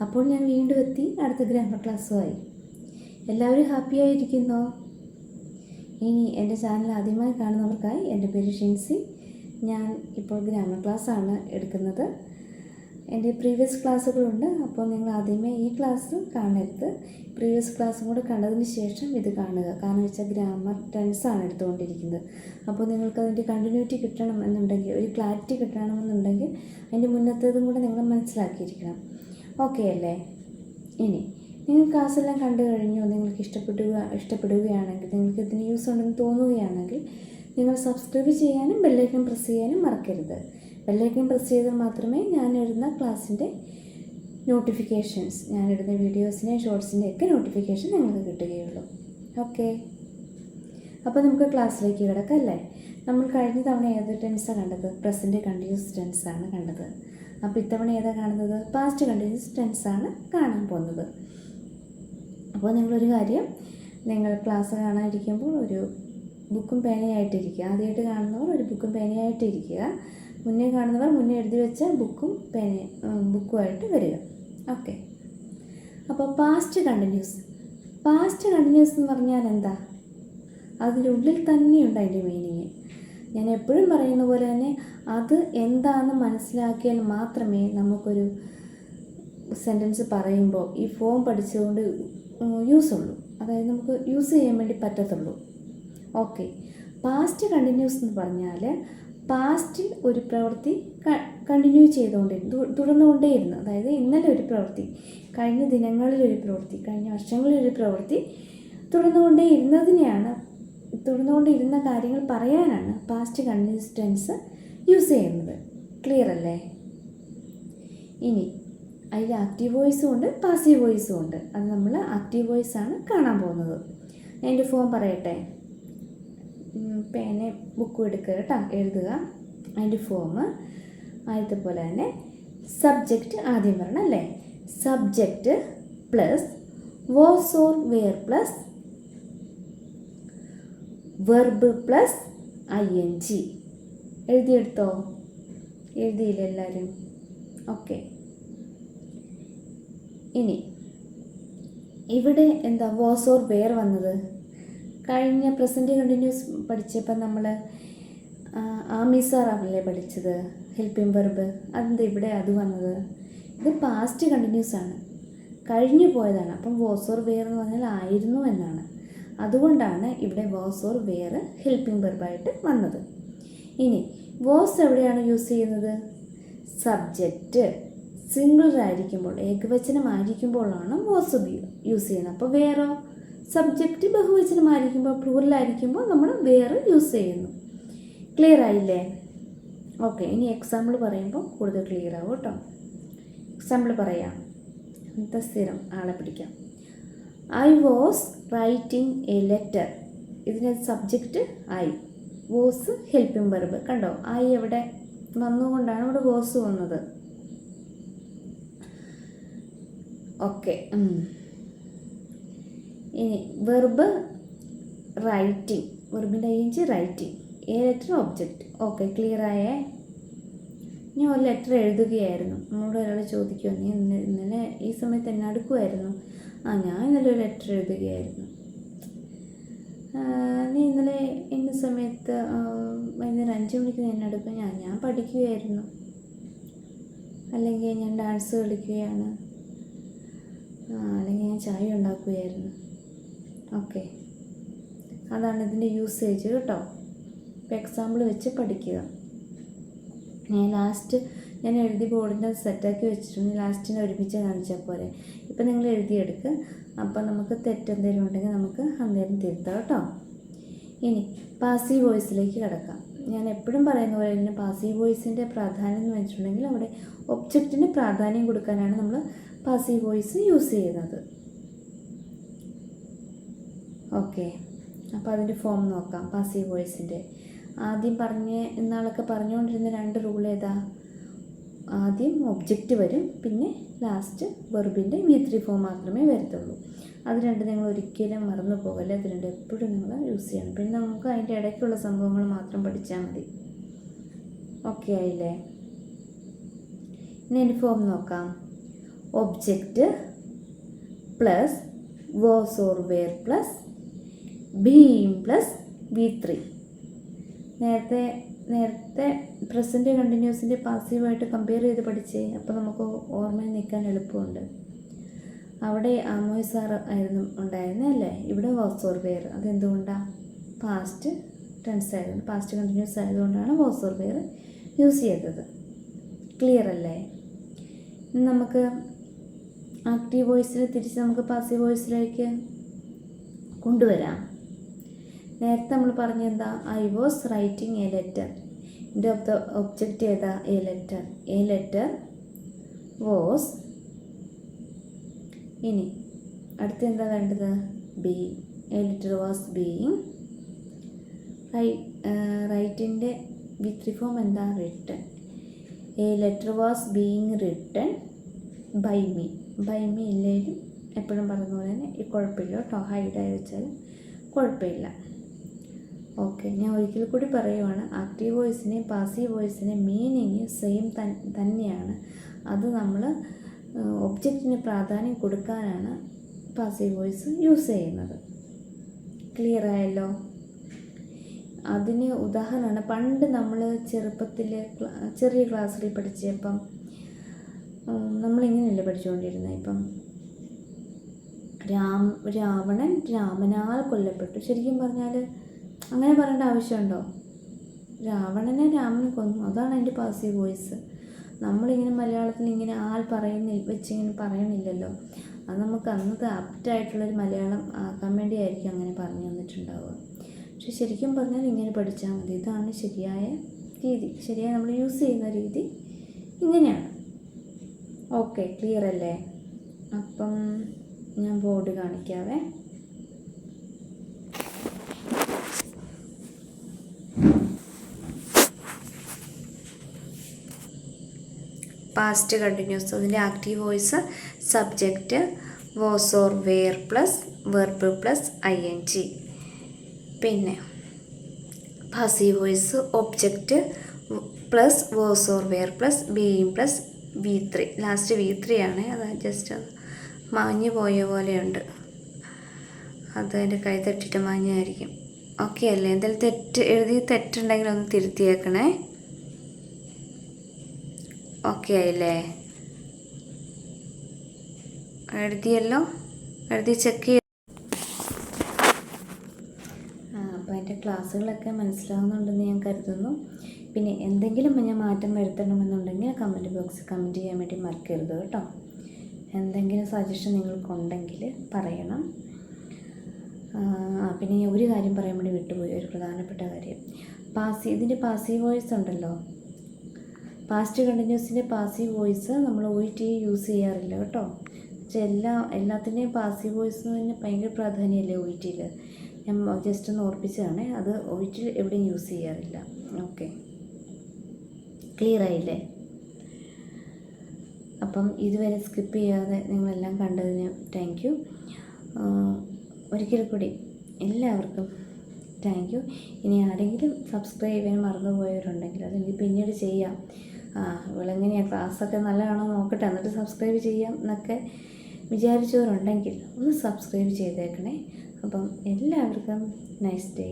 അപ്പോൾ ഞാൻ വീണ്ടും എത്തി അടുത്ത ഗ്രാമർ ക്ലാസ്സുമായി. എല്ലാവരും ഹാപ്പിയായിരിക്കുന്നോ? ഇനി എൻ്റെ ചാനൽ ആദ്യമായി കാണുന്നവർക്കായി എൻ്റെ പേര് ഷിൻസി. ഞാൻ ഇപ്പോൾ ഗ്രാമർ ക്ലാസ്സാണ് എടുക്കുന്നത്. എൻ്റെ പ്രീവിയസ് ക്ലാസ്സുകളുണ്ട്. അപ്പോൾ നിങ്ങൾ ആദ്യമേ ഈ ക്ലാസ് കാണരുത്, പ്രീവിയസ് ക്ലാസ്സും കൂടെ കണ്ടതിന് ശേഷം ഇത് കാണുക. കാരണം വെച്ചാൽ ഗ്രാമർ ടെൻസാണ് എടുത്തുകൊണ്ടിരിക്കുന്നത്. അപ്പോൾ നിങ്ങൾക്കതിൻ്റെ കണ്ടിന്യൂറ്റി കിട്ടണമെന്നുണ്ടെങ്കിൽ, ഒരു ക്ലാരിറ്റി കിട്ടണമെന്നുണ്ടെങ്കിൽ അതിൻ്റെ മുന്നത്തേതും കൂടെ നിങ്ങൾ മനസ്സിലാക്കിയിരിക്കണം. ഓക്കെ അല്ലേ? ഇനി നിങ്ങൾ ക്ലാസ്സെല്ലാം കണ്ടു കഴിഞ്ഞു, നിങ്ങൾക്ക് ഇഷ്ടപ്പെടുകയാണെങ്കിൽ, നിങ്ങൾക്ക് ഇതിന് യൂസ് ഉണ്ടെന്ന് തോന്നുകയാണെങ്കിൽ നിങ്ങൾ സബ്സ്ക്രൈബ് ചെയ്യാനും ബെല്ലൈക്കൺ പ്രസ് ചെയ്യാനും മറക്കരുത്. ബെല്ലൈക്കൺ പ്രസ് ചെയ്താൽ മാത്രമേ ഞാനിടുന്ന ക്ലാസ്സിൻ്റെ നോട്ടിഫിക്കേഷൻസ്, ഞാനിടുന്ന വീഡിയോസിൻ്റെ ഷോർട്സിൻ്റെ ഒക്കെ നോട്ടിഫിക്കേഷൻ നിങ്ങൾക്ക് കിട്ടുകയുള്ളൂ. ഓക്കെ, അപ്പോൾ നമുക്ക് ക്ലാസ്സിലേക്ക് കിടക്കാം അല്ലേ? നമ്മൾ കഴിഞ്ഞ തവണ ഏത് ടെൻസാണ് കണ്ടത്? പ്രസൻറ്റ് കണ്ടിന്യൂസ് ടെൻസാണ് കണ്ടത്. അപ്പോൾ ഇത്തവണ ഏതാണ് കാണുന്നത്? പാസ്റ്റ് കണ്ടിന്യൂസ് ടെൻസാണ് കാണാൻ പോകുന്നത്. അപ്പോൾ നിങ്ങളൊരു കാര്യം, നിങ്ങൾ ക്ലാസ് കാണാനിരിക്കുമ്പോൾ ഒരു ബുക്കും പേനയായിട്ടിരിക്കുക. ആദ്യമായിട്ട് കാണുന്നവർ ഒരു ബുക്കും പേനയായിട്ടിരിക്കുക. മുന്നേ കാണുന്നവർ മുന്നേ എഴുതി വെച്ച ബുക്കുമായിട്ട് വരിക. ഓക്കെ, അപ്പോൾ പാസ്റ്റ് കണ്ടിന്യൂസ് എന്ന് പറഞ്ഞാൽ എന്താ? അതിൻ്റെ ഉള്ളിൽ തന്നെയുണ്ട് അതിൻ്റെ മീനിങ്. ഞാൻ എപ്പോഴും പറയുന്ന പോലെ തന്നെ അത് എന്താണെന്ന് മനസ്സിലാക്കിയാൽ മാത്രമേ നമുക്കൊരു സെൻറ്റൻസ് പറയുമ്പോൾ ഈ ഫോം പഠിച്ചുകൊണ്ട് യൂസ് ഉള്ളൂ, അതായത് നമുക്ക് യൂസ് ചെയ്യാൻ വേണ്ടി പറ്റത്തുള്ളൂ. ഓക്കെ, പാസ്റ്റ് കണ്ടിന്യൂസ് എന്ന് പറഞ്ഞാൽ പാസ്റ്റിൽ ഒരു പ്രവൃത്തി കണ്ടിന്യൂ തുടർന്നുകൊണ്ടേയിരുന്നു. അതായത് ഇന്നലെ ഒരു പ്രവൃത്തി, കഴിഞ്ഞ ദിനങ്ങളിലൊരു പ്രവൃത്തി, കഴിഞ്ഞ വർഷങ്ങളിലൊരു പ്രവൃത്തി തുടർന്നുകൊണ്ടിരുന്ന കാര്യങ്ങൾ പറയാനാണ് പാസ്റ്റ് കണ്ടിന്യൂസ് ടെൻസ് യൂസ് ചെയ്യുന്നത്. ക്ലിയർ അല്ലേ? ഇനി അതിൽ ആക്റ്റീവ് വോയിസും ഉണ്ട്, പാസീവ് വോയിസും ഉണ്ട്. അത് നമ്മൾ ആക്റ്റീവ് വോയിസ് ആണ് കാണാൻ പോകുന്നത്. ഞാൻ എൻ്റെ ഫോം പറയട്ടെ. പേന ബുക്കും എടുക്കുക കേട്ടോ, എഴുതുക. അതിൻ്റെ ഫോം ആദ്യത്തെ പോലെ തന്നെ സബ്ജക്റ്റ് ആദ്യം വരണം അല്ലേ? Subject plus was or were plus verb plus ING. എഴുതിയെടുത്തോ? എഴുതിയില്ല എല്ലാവരും? ഓക്കെ, ഇനി ഇവിടെ എന്താ വാസ് ഓർ വെയർ വന്നത്? കഴിഞ്ഞ പ്രസൻറ്റ് കണ്ടിന്യൂസ് പഠിച്ചപ്പോൾ നമ്മൾ ആമിസാറാണല്ലേ പഠിച്ചത്, ഹെൽപ്പിംഗ് വെർബ്. അതെന്താ ഇവിടെ അത് വന്നത്? ഇത് പാസ്റ്റ് കണ്ടിന്യൂസ് ആണ്, കഴിഞ്ഞു പോയതാണ്. അപ്പം വാസ് ഓർ വെയർ എന്ന് പറഞ്ഞാൽ ആയിരുന്നു എന്നാണ്. അതുകൊണ്ടാണ് ഇവിടെ വാസ് ഓർ വെയർ ഹെൽപ്പിംഗ് വെർബായിട്ട് വന്നത്. ഇനി വാസ് എവിടെയാണ് യൂസ് ചെയ്യുന്നത്? സബ്ജക്റ്റ് സിംഗിളർ ആയിരിക്കുമ്പോൾ, ഏകവചനമായിരിക്കുമ്പോഴാണ് വാസ് യൂസ് ചെയ്യുന്നത്. അപ്പോൾ വേറോ? സബ്ജക്റ്റ് ബഹുവചനമായിരിക്കുമ്പോൾ, പ്ലൂറലായിരിക്കുമ്പോൾ നമ്മൾ വേറെ യൂസ് ചെയ്യുന്നു. ക്ലിയർ ആയില്ലേ? ഓക്കെ, ഇനി എക്സാമ്പിൾ പറയുമ്പോൾ കൂടുതൽ ക്ലിയർ ആവും കേട്ടോ. എക്സാമ്പിൾ പറയാം. ഇന്നത്തെ സ്ഥിരം ആളെ പിടിക്കാം. I was writing a letter. ഇതിൻ്റെ subject I, was helping verb. കണ്ടോ, I എവിടെ വന്നുകൊണ്ടാണ് ഇവിടെ വാസ് വന്നത്. ഓക്കെ, ഇനി വെർബ് റൈറ്റിംഗ്, വെർബിൻ്റെ ING writing, a letter object. Okay, clear ആയേ? ഞാൻ ഒരു ലെറ്റർ എഴുതുകയായിരുന്നു. നമ്മളോട് ഒരാൾ ചോദിക്കുമോ, നീ ഇന്നലെ ഈ സമയത്ത് എന്നെ അടുക്കുമായിരുന്നു? ഞാൻ ഇന്നലെ ഒരു ലെറ്റർ എഴുതുകയായിരുന്നു. നീ ഇന്നലെ ഇന്ന സമയത്ത് വൈകുന്നേരം 5 മണിക്ക് എന്നെ അടുക്കും? ഞാൻ പഠിക്കുകയായിരുന്നു, അല്ലെങ്കിൽ ഞാൻ ഡാൻസ് കളിക്കുകയാണ്, അല്ലെങ്കിൽ ഞാൻ ചായ ഉണ്ടാക്കുകയായിരുന്നു. ഓക്കെ, അതാണ് ഇതിൻ്റെ യൂസേജ് കേട്ടോ. ഇപ്പോൾ എക്സാമ്പിൾ വെച്ച് പഠിക്കുക. ഞാൻ എഴുതി ബോർഡിൻ്റെ സെറ്റാക്കി വെച്ചിട്ടുണ്ട്. ലാസ്റ്റിനെ ഒരുമിച്ച് കാണിച്ചാൽ പോരെ. ഇപ്പം നിങ്ങൾ എഴുതിയെടുക്കുക. അപ്പം നമുക്ക് തെറ്റെന്തെങ്കിലും ഉണ്ടെങ്കിൽ നമുക്ക് അന്നേരം തിരുത്താം കേട്ടോ. ഇനി പാസീവ് വോയിസിലേക്ക് കിടക്കാം. ഞാൻ എപ്പോഴും പറയുന്ന പോലെ തന്നെ പാസീവ് വോയിസിൻ്റെ പ്രാധാന്യം എന്ന് വെച്ചിട്ടുണ്ടെങ്കിൽ അവിടെ ഒബ്ജക്റ്റിന് പ്രാധാന്യം കൊടുക്കാനാണ് നമ്മൾ പാസീവ് വോയിസ് യൂസ് ചെയ്യുന്നത്. ഓക്കെ, അപ്പോൾ അതിൻ്റെ ഫോം നോക്കാം. പാസീവ് വോയിസിൻ്റെ ആദ്യം ഇന്നാളൊക്കെ പറഞ്ഞുകൊണ്ടിരുന്ന 2 റൂൾ ഏതാ? ആദ്യം ഒബ്ജക്റ്റ് വരും, പിന്നെ ലാസ്റ്റ് വെർബിൻ്റെ V3 ഫോം മാത്രമേ വരത്തുള്ളൂ. അത് രണ്ടും നിങ്ങൾ ഒരിക്കലും മറന്നു പോകല്ലേ. അത് രണ്ടും എപ്പോഴും നിങ്ങൾ യൂസ് ചെയ്യണം. പിന്നെ നമുക്ക് അതിൻ്റെ ഇടയ്ക്കുള്ള സംഭവങ്ങൾ മാത്രം പഠിച്ചാൽ മതി. ഓക്കെ ആയില്ലേ? ഇനി എൻ്റെ ഫോം നോക്കാം. Object plus was or were plus being plus V3. നേരത്തെ പ്രസൻറ്റ് കണ്ടിന്യൂസിൻ്റെ പാസീവായിട്ട് കമ്പയർ ചെയ്ത് പഠിച്ചേ. അപ്പോൾ നമുക്ക് ഓർമ്മയിൽ നിൽക്കാൻ എളുപ്പമുണ്ട്. അവിടെ ആമോയ് സാർ ആയിരുന്നു ഉണ്ടായിരുന്നത് അല്ലേ. ഇവിടെ വാസ് ഓർ വെയർ. അതെന്തുകൊണ്ടാണ്? പാസ്റ്റ് ടെൻസ് ആയതുകൊണ്ട്, പാസ്റ്റ് കണ്ടിന്യൂസ് ആയതുകൊണ്ടാണ് വാസ് ഓർ വെയർ യൂസ് ചെയ്തത്. ക്ലിയർ അല്ലേ? ഇനി നമുക്ക് ആക്റ്റീവ് വോയിസിൽ തിരിച്ച് നമുക്ക് പാസീവ് വോയിസിലേക്ക് കൊണ്ടുവരാം. നേരത്തെ നമ്മൾ പറഞ്ഞെന്താ? I was writing a letter. എൻ്റെ ഒബ്ജക്റ്റ് ഏതാ? A letter. A letter was. ഇനി അടുത്ത് എന്താ വേണ്ടത്? Be. A letter was being. റൈറ്റിൻ്റെ V3 ഫോം എന്താ? Written. A letter was being written by me. By me ഇല്ലെങ്കിലും എപ്പോഴും പറയുന്ന പോലെ തന്നെ ഈ കുഴപ്പമില്ല കേട്ടോ, ഹൈഡായി വെച്ചാലും കുഴപ്പമില്ല. ഓക്കെ, ഞാൻ ഒരിക്കൽ കൂടി പറയുവാണ്, ആക്റ്റീവ് വോയിസിനെയും പാസീവ് വോയിസിനെയും മീനിങ് സെയിം തന്നെയാണ്. അത് നമ്മൾ ഒബ്ജക്റ്റിന് പ്രാധാന്യം കൊടുക്കാനാണ് പാസീവ് വോയിസ് യൂസ് ചെയ്യുന്നത്. ക്ലിയർ ആയല്ലോ? അതിന് ഉദാഹരണമാണ് പണ്ട് നമ്മൾ ചെറുപ്പത്തിൽ ചെറിയ ക്ലാസ്സിൽ പഠിച്ചപ്പം നമ്മളിങ്ങനെയല്ലേ പഠിച്ചുകൊണ്ടിരുന്നത്. ഇപ്പം രാവണൻ രാമനാൽ കൊല്ലപ്പെട്ടു. ശരിക്കും പറഞ്ഞാൽ അങ്ങനെ പറയേണ്ട ആവശ്യമുണ്ടോ? രാവണനെ രാമൻ കൊന്നു, അതാണ് എൻ്റെ പാസീവ് വോയിസ്. നമ്മളിങ്ങനെ മലയാളത്തിൽ ഇങ്ങനെ വെച്ചിങ്ങനെ പറയണില്ലല്ലോ. അത് നമുക്ക് അന്നത്തെ ആപ്റ്റായിട്ടുള്ളൊരു മലയാളം ആക്കാൻ വേണ്ടിയായിരിക്കും അങ്ങനെ പറഞ്ഞു തന്നിട്ടുണ്ടാവുക. പക്ഷെ ശരിക്കും പറഞ്ഞാൽ ഇങ്ങനെ പഠിച്ചാൽ മതി. ഇതാണ് ശരിയായ രീതി. ശരിയായ നമ്മൾ യൂസ് ചെയ്യുന്ന രീതി ഇങ്ങനെയാണ്. ഓക്കെ, ക്ലിയർ അല്ലേ? അപ്പം ഞാൻ ബോർഡ് കാണിക്കാവേ. പാസ്റ്റ് കണ്ടിന്യൂസ്, അതിൻ്റെ active voice subject was or were plus verb plus ING. പിന്നെ passive voice object plus was or were plus being plus V3. Last V3 ആണ്. അത് ജസ്റ്റ് മാഞ്ഞു പോയ പോലെയുണ്ട്. അത് എൻ്റെ കൈ തട്ടിയിട്ട് മാഞ്ഞായിരിക്കും. ഓക്കെ അല്ലേ? എന്തെങ്കിലും തെറ്റുണ്ടെങ്കിൽ ഒന്ന് തിരുത്തിയേക്കണേ. ഓക്കെ ആയില്ലേ? എഴുതിയല്ലോ? എഴുതി ചെക്ക് ചെയ്യ. അപ്പോൾ എൻ്റെ ക്ലാസ്സുകളൊക്കെ മനസ്സിലാവുന്നുണ്ടെന്ന് ഞാൻ കരുതുന്നു. പിന്നെ എന്തെങ്കിലും ഞാൻ മാറ്റം വരുത്തണമെന്നുണ്ടെങ്കിൽ കമൻറ്റ് ബോക്സിൽ കമൻറ്റ് ചെയ്യാൻ വേണ്ടി മറക്കരുത് കേട്ടോ. എന്തെങ്കിലും സജഷൻ നിങ്ങൾക്കുണ്ടെങ്കിൽ പറയണം. പിന്നെ ഒരു കാര്യം പറയാൻ വേണ്ടി വിട്ടുപോയി, ഒരു പ്രധാനപ്പെട്ട കാര്യം. ഇതിൻ്റെ പാസീവ് വോയിസ് ഉണ്ടല്ലോ, പാസ്റ്റ് കണ്ടിന്യൂസിൻ്റെ പാസീവ് വോയിസ് നമ്മൾ OIT യൂസ് ചെയ്യാറില്ല കേട്ടോ. എല്ലാത്തിൻ്റെയും പാസീവ് വോയിസ് എന്ന് പറഞ്ഞാൽ ഭയങ്കര പ്രാധാന്യമല്ലേ OITയിൽ. ഞാൻ ജസ്റ്റ് ഒന്ന് ഓർപ്പിച്ചതാണ്. അത് OIT എവിടെയും യൂസ് ചെയ്യാറില്ല. ഓക്കെ, ക്ലിയർ ആയില്ലേ? അപ്പം ഇതുവരെ സ്കിപ്പ് ചെയ്യാതെ നിങ്ങളെല്ലാം കണ്ടതിന് താങ്ക് യു. ഒരിക്കൽ കൂടി എല്ലാവർക്കും താങ്ക് യു. ഇനി ആരെങ്കിലും സബ്സ്ക്രൈബ് ചെയ്യാൻ മറന്നുപോയവരുണ്ടെങ്കിൽ അതെനിക്ക് പിന്നീട് ചെയ്യാം. ഇവളെങ്ങനെയാണ് ക്ലാസ്സൊക്കെ നല്ലതാണോ നോക്കട്ടെ, എന്നിട്ട് സബ്സ്ക്രൈബ് ചെയ്യാം എന്നൊക്കെ വിചാരിച്ചവരുണ്ടെങ്കിൽ ഒന്ന് സബ്സ്ക്രൈബ് ചെയ്തേക്കണേ. അപ്പം എല്ലാവർക്കും നൈസ് ഡേ.